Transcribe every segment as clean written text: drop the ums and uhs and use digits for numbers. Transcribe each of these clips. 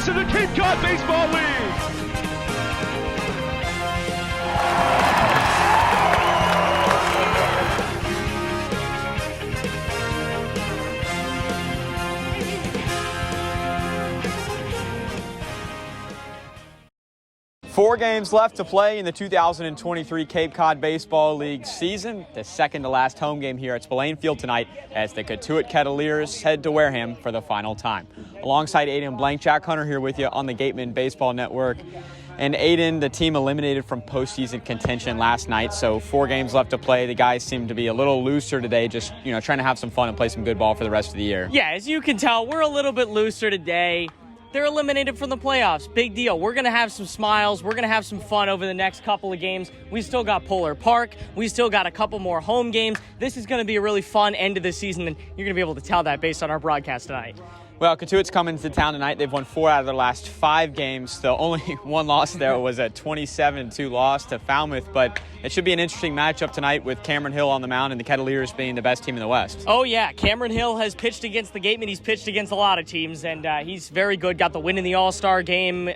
This is the Cape Cod Baseball League. 4 games left to play in the 2023 Cape Cod Baseball League season. The second to last home game here at Spillane Field tonight as the Cotuit Kettleers head to Wareham for the final time. Alongside Aiden Blank, Jack Hunter here with you on the Gatemen Baseball Network. And Aiden, the team eliminated from postseason contention last night, so 4 games left to play. The guys seem to be a little looser today, just trying to have some fun and play some good ball for the rest of the year. Yeah, as you can tell, we're a little bit looser today. They're eliminated from the playoffs. Big deal. We're going to have some smiles. We're going to have some fun over the next couple of games. We still got Polar Park. We still got a couple more home games. This is going to be a really fun end of the season, and you're going to be able to tell that based on our broadcast tonight. Well, Cotuit's coming to town tonight. They've won 4 out of their last 5 games. The only one loss there was a 27-2 loss to Falmouth, but it should be an interesting matchup tonight with Cameron Hill on the mound and the Kettleers being the best team in the West. Oh, yeah. Cameron Hill has pitched against the Gatemen. He's pitched against a lot of teams, and he's very good. Got the win in the All-Star game.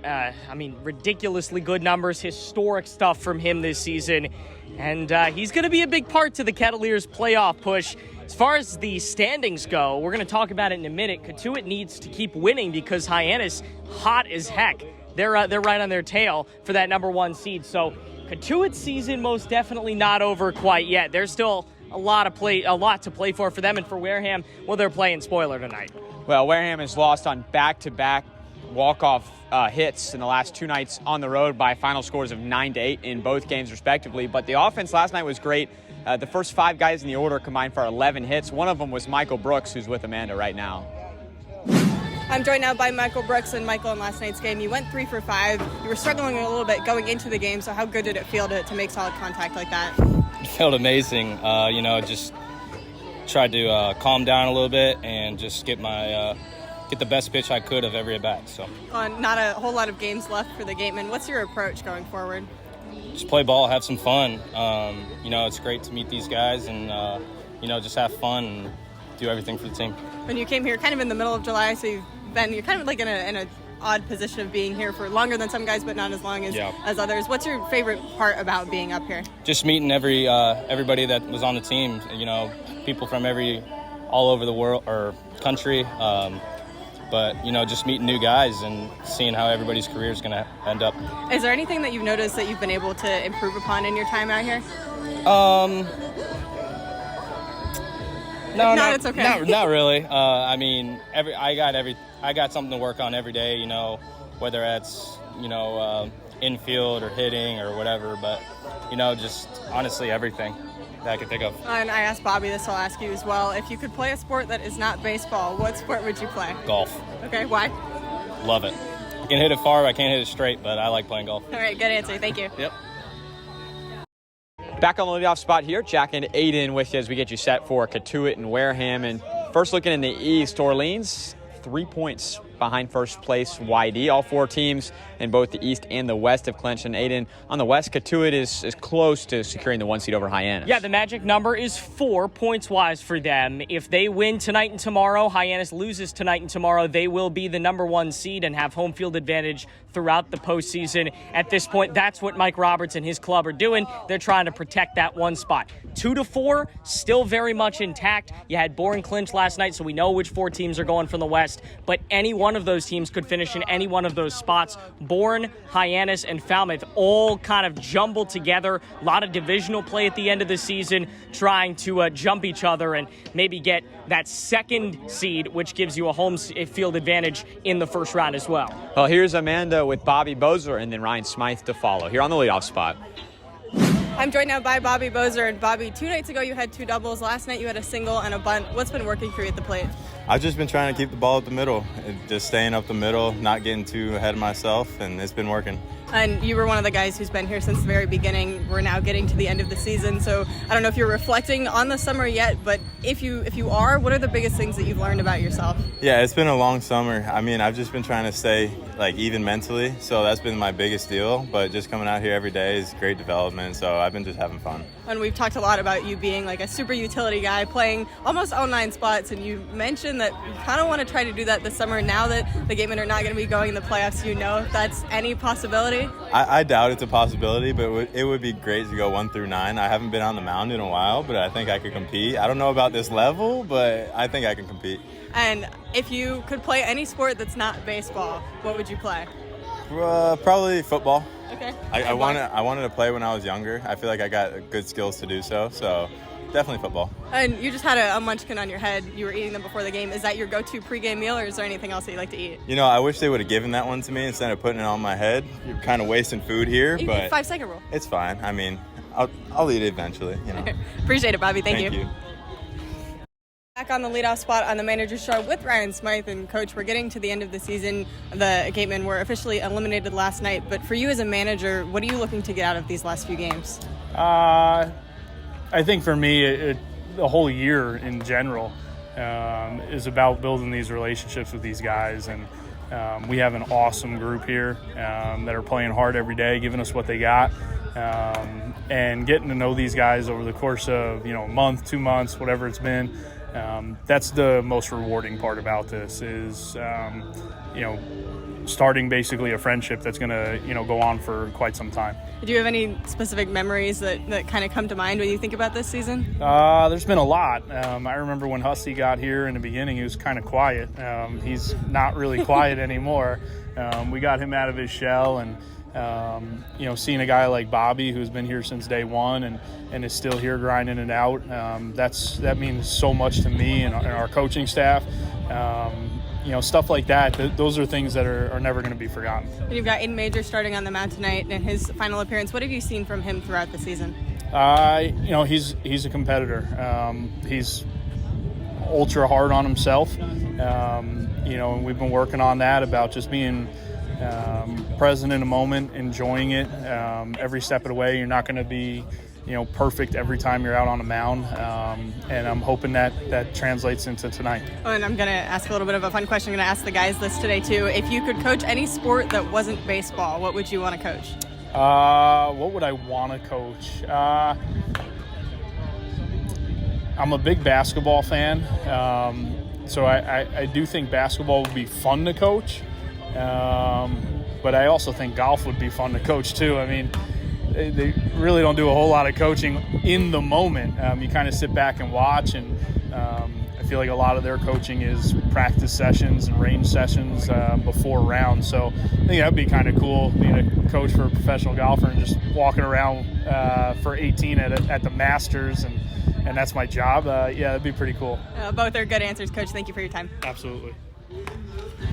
Ridiculously good numbers. Historic stuff from him this season. And he's going to be a big part to the Kettleers' playoff push. As far as the standings go, we're going to talk about it in a minute. Cotuit needs to keep winning because Hyannis, hot as heck. They're right on their tail for that number 1 seed. So Cotuit's season most definitely not over quite yet. There's still a lot to play for them and for Wareham. Well, they're playing spoiler tonight. Well, Wareham has lost on back-to-back walk-off hits in the last 2 nights on the road by final scores of 9-8 in both games respectively. But the offense last night was great. The first 5 guys in the order combined for 11 hits. One of them was Michael Brooks, who's with Amanda right now. I'm joined now by Michael Brooks. And Michael, in last night's game, you went 3 for 5. You were struggling a little bit going into the game, so how good did it feel to make solid contact like that? It felt amazing. Just tried to calm down a little bit and just get the best pitch I could of every at-bat. So, not a whole lot of games left for the Gatemen. What's your approach going forward? just play ball, have some fun. It's great to meet these guys and, just have fun and do everything for the team. When you came here kind of in the middle of July, so you're kind of like in a odd position of being here for longer than some guys, but not as long as others. What's your favorite part about being up here? Just meeting everybody that was on the team, people from all over the world or country. But just meeting new guys and seeing how everybody's career is going to end up. Is there anything that you've noticed that you've been able to improve upon in your time out here? No, it's okay. Not really. I got something to work on every day. Whether that's infield or hitting or whatever. But just honestly everything that I could think of. And I asked Bobby this, I'll ask you as well. If you could play a sport that is not baseball, what sport would you play? Golf. Okay, why? Love it. I can hit it far, I can't hit it straight, but I like playing golf. All right, good answer. Thank you. Yep. Back on the leadoff spot here, Jack and Aiden with you as we get you set for Cotuit and Wareham. And first looking in the East, Orleans, 3 points behind first place YD. All 4 teams in both the East and the West have clinched. And Aiden, on the West, Cotuit is close to securing the 1 seed over Hyannis. Yeah, the magic number is 4 points-wise for them. If they win tonight and tomorrow, Hyannis loses tonight and tomorrow, they will be the number 1 seed and have home field advantage throughout the postseason. At this point, that's what Mike Roberts and his club are doing. They're trying to protect that 1 spot. 2-4, still very much intact. You had Bourne clinch last night, so we know which 4 teams are going from the West, but any one of those teams could finish in any one of those spots. Bourne, Hyannis, and Falmouth all kind of jumbled together. A lot of divisional play at the end of the season, trying to jump each other and maybe get that 2nd seed, which gives you a home field advantage in the first round as well. Well, here's Amanda with Bobby Bozer and then Ryan Smyth to follow here on the leadoff spot. I'm joined now by Bobby Bozer. And Bobby, 2 nights ago you had 2 doubles. Last night you had a single and a bunt. What's been working for you at the plate? I've just been trying to keep the ball at the middle, just staying up the middle, not getting too ahead of myself, and it's been working. And you were one of the guys who's been here since the very beginning. We're now getting to the end of the season, so I don't know if you're reflecting on the summer yet, but if you are, what are the biggest things that you've learned about yourself? Yeah, it's been a long summer. I mean, I've just been trying to stay even mentally, so that's been my biggest deal. But just coming out here every day is great development, so I've been just having fun. And we've talked a lot about you being like a super utility guy, playing almost all 9 spots, and you mentioned that you kind of want to try to do that this summer. Now that the Gatemen are not going to be going in the playoffs, do you know if that's any possibility? I doubt it's a possibility, but it would be great to go 1 through 9. I haven't been on the mound in a while, but I think I could compete. I don't know about this level, but I think I can compete. And if you could play any sport that's not baseball, what would you play? Probably football. Okay. I wanted to play when I was younger. I feel like I got good skills to do so definitely football. And you just had a munchkin on your head. You were eating them before the game. Is that your go-to pregame meal, or is there anything else that you like to eat? You know, I wish they would have given that one to me instead of putting it on my head. You're kind of wasting food here, but 5-second rule. It's fine. I mean, I'll eat it eventually. You know. Appreciate it, Bobby. Thank you. Back on the leadoff spot on the manager's show with Ryan Smyth. And Coach, we're getting to the end of the season. The Gatemen were officially eliminated last night. But for you as a manager, what are you looking to get out of these last few games? I think for me, the whole year in general is about building these relationships with these guys. And we have an awesome group here that are playing hard every day, giving us what they got. And getting to know these guys over the course of, a month, 2 months, whatever it's been. That's the most rewarding part about this is, starting basically a friendship that's going to, go on for quite some time. Do you have any specific memories that kind of come to mind when you think about this season? There's been a lot. I remember when Hussey got here in the beginning, he was kind of quiet. He's not really quiet anymore. We got him out of his shell, and seeing a guy like Bobby, who's been here since day one and is still here grinding it out, that means so much to me and our coaching staff. Stuff like that. Those are things that are never going to be forgotten. You've got Aiden Major starting on the mound tonight in his final appearance. What have you seen from him throughout the season? He's a competitor. He's ultra hard on himself. And we've been working on that about just being present in a moment, enjoying it every step of the way. You're not going to be perfect every time you're out on a mound, and I'm hoping that translates into tonight. Oh, and I'm going to ask a little bit of a fun question. I'm going to ask the guys this today too. If you could coach any sport that wasn't baseball, what would you want to coach? What would I want to coach? I'm a big basketball fan, so I do think basketball would be fun to coach, but I also think golf would be fun to coach too. I mean, they really don't do a whole lot of coaching in the moment. You kind of sit back and watch, and I feel like a lot of their coaching is practice sessions and range sessions before rounds. So I think that would be kind of cool, being a coach for a professional golfer and just walking around for 18 at the Masters, and that's my job. Yeah, that'd be pretty cool. Both are good answers, Coach. Thank you for your time. Absolutely.